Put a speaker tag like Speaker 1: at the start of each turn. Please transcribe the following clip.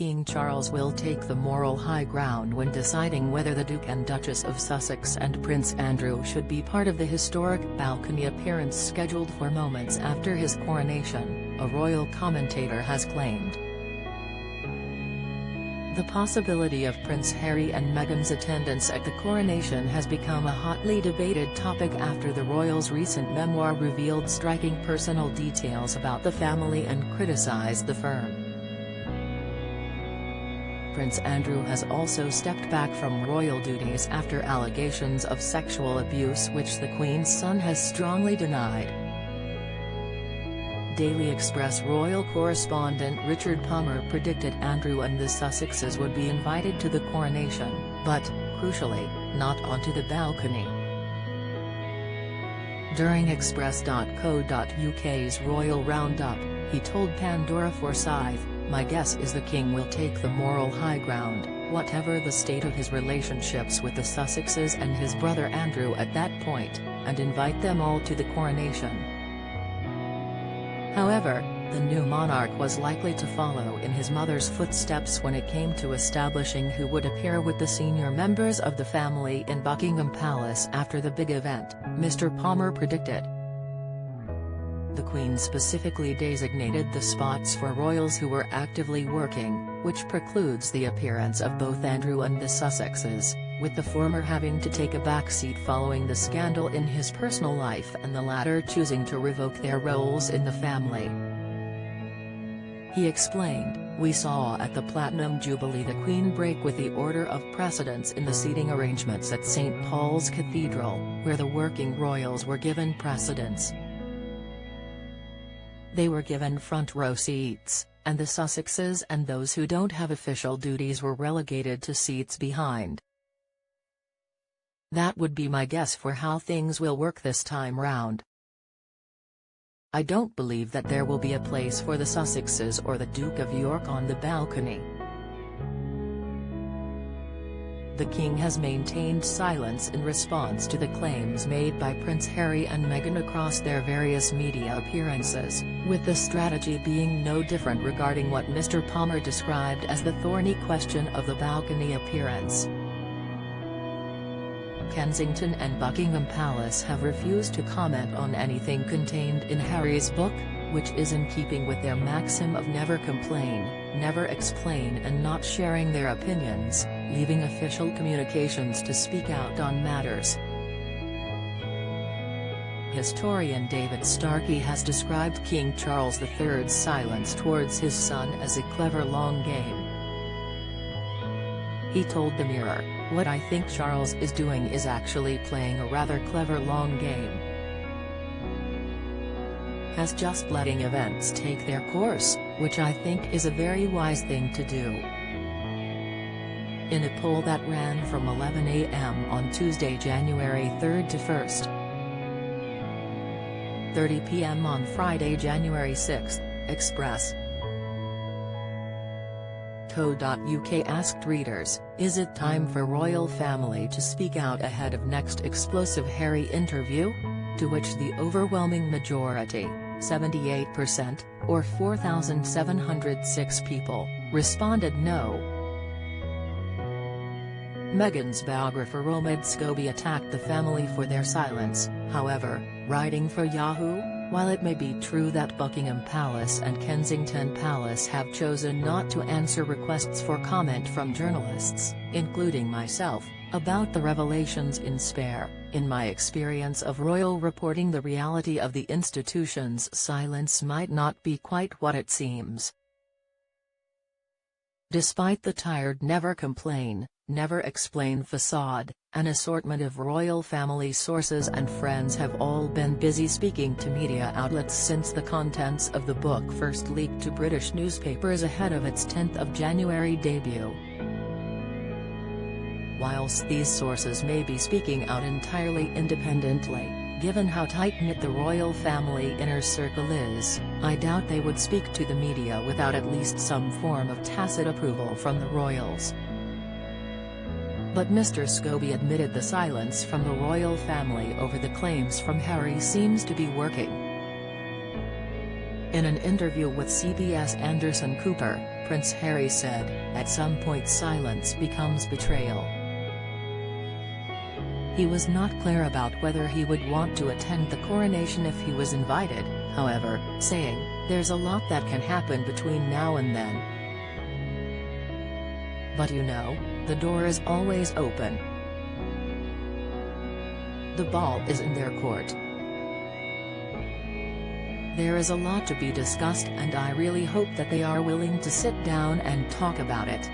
Speaker 1: King Charles will take the moral high ground when deciding whether the Duke and Duchess of Sussex and Prince Andrew should be part of the historic balcony appearance scheduled for moments after his coronation, a royal commentator has claimed. The possibility of Prince Harry and Meghan's attendance at the coronation has become a hotly debated topic after the royals' recent memoir revealed striking personal details about the family and criticized the firm. Prince Andrew has also stepped back from royal duties after allegations of sexual abuse which the Queen's son has strongly denied. Daily Express royal correspondent Richard Palmer predicted Andrew and the Sussexes would be invited to the coronation, but, crucially, not onto the balcony. During Express.co.uk's Royal Roundup, he told Pandora Forsyth, "My guess is the King will take the moral high ground, whatever the state of his relationships with the Sussexes and his brother Andrew at that point, and invite them all to the coronation." However, the new monarch was likely to follow in his mother's footsteps when it came to establishing who would appear with the senior members of the family in Buckingham Palace after the big event, Mr. Palmer predicted. The Queen specifically designated the spots for royals who were actively working, which precludes the appearance of both Andrew and the Sussexes, with the former having to take a backseat following the scandal in his personal life and the latter choosing to revoke their roles in the family. He explained, "We saw at the Platinum Jubilee the Queen break with the order of precedence in the seating arrangements at St. Paul's Cathedral, where the working royals were given precedence. They were given front row seats, and the Sussexes and those who don't have official duties were relegated to seats behind. That would be my guess for how things will work this time round. I don't believe that there will be a place for the Sussexes or the Duke of York on the balcony." The King has maintained silence in response to the claims made by Prince Harry and Meghan across their various media appearances, with the strategy being no different regarding what Mr. Palmer described as the thorny question of the balcony appearance. Kensington and Buckingham Palace have refused to comment on anything contained in Harry's book, which is in keeping with their maxim of never complain, never explain and not sharing their opinions, leaving official communications to speak out on matters. Historian David Starkey has described King Charles III's silence towards his son as a clever long game. He told the Mirror, "What I think Charles is doing is actually playing a rather clever long game. Has just letting events take their course, which I think is a very wise thing to do." In a poll that ran from 11 a.m. on Tuesday, January 3 to 1:30 p.m. on Friday, January 6, Express. Co.uk asked readers, "Is it time for royal family to speak out ahead of next explosive Harry interview?" To which the overwhelming majority, 78%, or 4,706 people, responded no. Meghan's biographer Omid Scobie attacked the family for their silence, however, writing for Yahoo, "While it may be true that Buckingham Palace and Kensington Palace have chosen not to answer requests for comment from journalists, including myself, about the revelations in Spare, in my experience of royal reporting the reality of the institution's silence might not be quite what it seems." Despite the tired never complain, never explain facade, an assortment of royal family sources and friends have all been busy speaking to media outlets since the contents of the book first leaked to British newspapers ahead of its 10th of January debut. Whilst these sources may be speaking out entirely independently, given how tight-knit the royal family inner circle is, I doubt they would speak to the media without at least some form of tacit approval from the royals. But Mr. Scobie admitted the silence from the royal family over the claims from Harry seems to be working. In an interview with CBS Anderson Cooper, Prince Harry said, "At some point silence becomes betrayal." He was not clear about whether he would want to attend the coronation if he was invited, however, saying, "There's a lot that can happen between now and then. But you know, the door is always open. The ball is in their court. There is a lot to be discussed and I really hope that they are willing to sit down and talk about it."